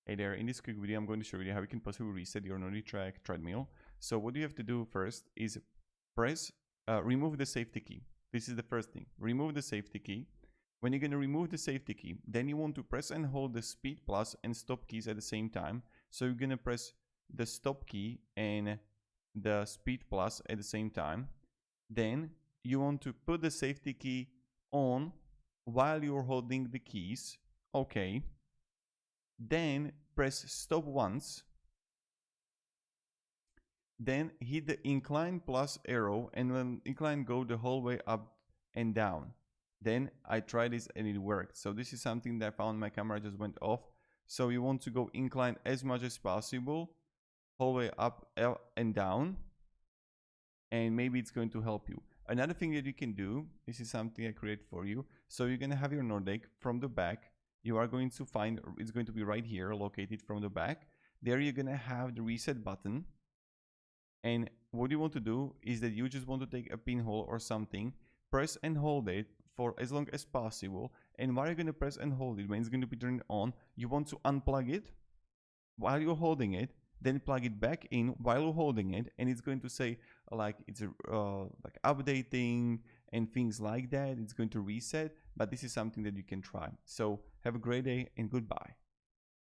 Hey there, in this quick video I'm going to show you how you can possibly reset your NordicTrack treadmill. So what you have to do first is remove the safety key. This is the first thing. Remove the safety key. When you're going to remove the safety key, then you want to press and hold the speed plus and stop keys at the same time. So you're going to press the stop key and the speed plus at the same time. Then you want to put the safety key on while you're holding the keys. Okay. Then press stop once. Then hit the incline plus arrow and then incline go the whole way up and down. Then I tried this and it worked. So this is something that I found my camera just went off. So you want to go incline as much as possible, whole way up and down, and maybe it's going to help you. Another thing that you can do, this is something I create for you. So you're going to have your Nordic from the back. You are going to find, it's going to be right here, located from the back. There you're going to have the reset button. And what you want to do is that you just want to take a pinhole or something, press and hold it for as long as possible. And while you're going to press and hold it, when it's going to be turned on, you want to unplug it while you're holding it, then plug it back in while you're holding it, and it's going to say like it's like updating and things like that. It's going to reset, but this is something that you can try. So have a great day and goodbye.